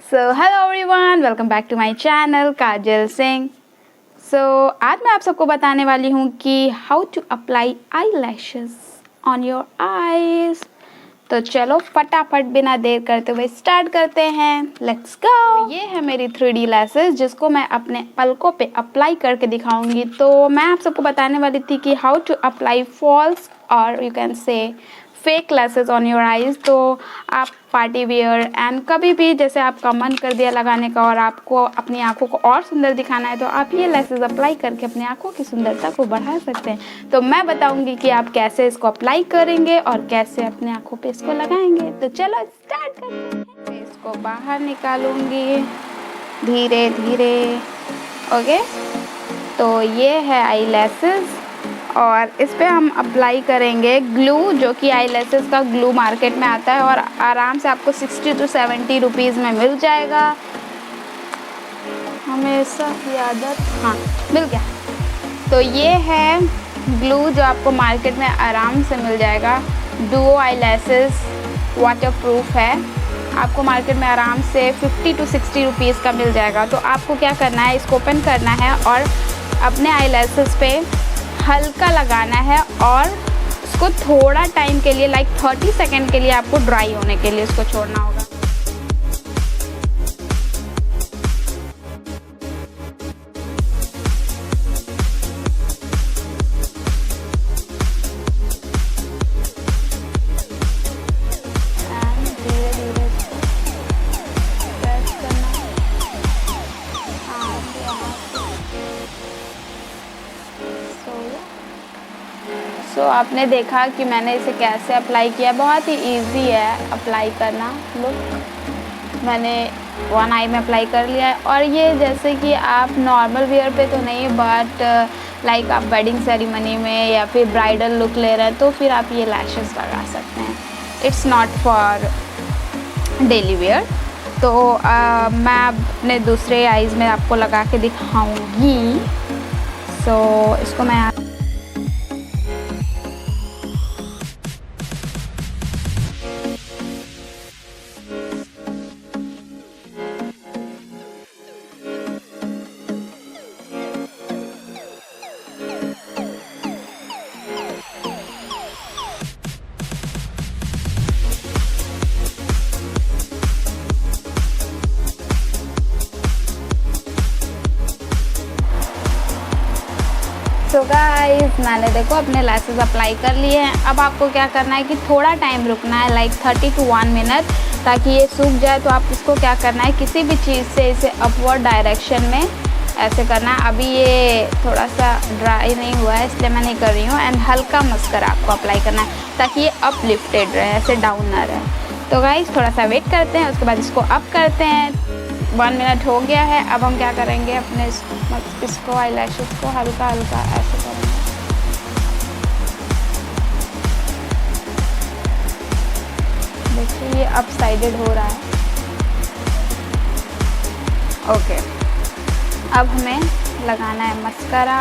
So hello everyone, welcome back to my channel Kajal Singh. आज मैं आप सबको बताने वाली हूँ कि how to apply eye lashes on your eyes. तो चलो फटाफट बिना देर करते हुए स्टार्ट करते हैं। Let's go. ये है मेरी 3D लैशेज़ जिसको मैं अपने पलकों पे अप्लाई करके दिखाऊंगी। तो मैं आप सबको बताने वाली थी कि हाउ टू अप्लाई फॉल्स और you can say fake lashes on your eyes. तो आप पार्टी वियर एंड कभी भी जैसे आपका मन कर दिया लगाने का और आपको अपनी आंखों को और सुंदर दिखाना है तो आप ये लैशेज़ अप्लाई करके अपनी आंखों की सुंदरता को बढ़ा सकते हैं। तो मैं बताऊंगी कि आप कैसे इसको अप्लाई करेंगे और कैसे अपनी आंखों पे इसको लगाएंगे। तो चलो स्टार्ट करते हैं। इसको बाहर निकालूंगी धीरे धीरे। ओके, तो ये है आई लैशेज़ और इस पे हम अप्लाई करेंगे ग्लू, जो कि आई लैशेज़ का ग्लू मार्केट में आता है और आराम से आपको 60 to 70 रुपीज़ में मिल जाएगा। हमेशा की आदत, हाँ मिल गया। तो ये है ग्लू जो आपको मार्केट में आराम से मिल जाएगा। डुओ आई लैशेज़ वाटर प्रूफ है, आपको मार्केट में आराम से 50 to 60 रुपीज़ का मिल जाएगा। तो आपको क्या करना है, इसको ओपन करना है और अपने आई लैशेज़ पे हल्का लगाना है और उसको थोड़ा टाइम के लिए लाइक 30 सेकेंड के लिए आपको ड्राई होने के लिए इसको छोड़ना होगा। धीरे धीरे प्रेस करना है। सो आपने देखा कि मैंने इसे कैसे अप्लाई किया। बहुत ही इजी है अप्लाई करना। लुक, मैंने वन आई में अप्लाई कर लिया है और ये जैसे कि आप नॉर्मल वेयर पे तो नहीं, बट लाइक आप वेडिंग सेरेमनी में या फिर ब्राइडल लुक ले रहे हैं तो फिर आप ये लैशेज़ लगा सकते हैं। It's not for daily wear. तो मैं अपने दूसरे आईज़ में आपको लगा के दिखाऊंगी। सो इसको मैं सो गाइस, मैंने देखो अपने लैशेज़ अप्लाई कर लिए हैं। अब आपको क्या करना है कि थोड़ा टाइम रुकना है, लाइक 30 to 1 मिनट, ताकि ये सूख जाए। तो आप इसको क्या करना है, किसी भी चीज़ से इसे अपवर्ड डायरेक्शन में ऐसे करना है। अभी ये थोड़ा सा ड्राई नहीं हुआ है इसलिए मैं नहीं कर रही हूँ। एंड हल्का मस्करा आपको अप्लाई करना है ताकि ये अपलिफ्टेड रहे, ऐसे डाउन ना रहे। तो गाइस थोड़ा सा वेट करते हैं, उसके बाद इसको अप करते हैं। 1 मिनट हो गया है। अब हम क्या करेंगे, अपने इसको आई लैशेज़ को हल्का हल्का ऐसे करेंगे। देखिए ये अप साइडेड हो रहा है। ओके, अब हमें लगाना है मस्करा।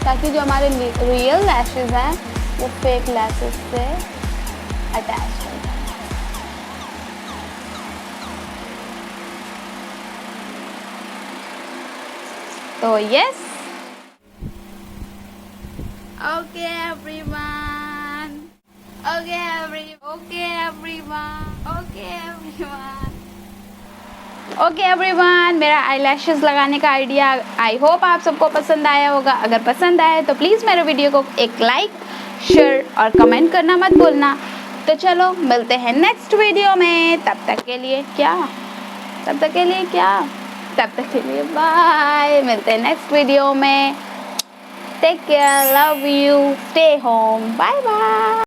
ताकि जो हमारे रियल लैशेज़ हैं वो फेक लैशेज़ से अटैच हो जाए। तो yes, okay everyone, okay everyone, मेरा आई लैशेज़ लगाने का आइडिया आई होप आप सबको पसंद आया होगा। अगर पसंद आया तो प्लीज़ मेरे वीडियो को एक लाइक, शेयर और कमेंट करना मत भूलना। तो चलो मिलते हैं नेक्स्ट वीडियो में। तब तक के लिए बाय। मिलते हैं नेक्स्ट वीडियो में। Take care, love you, stay home, bye bye.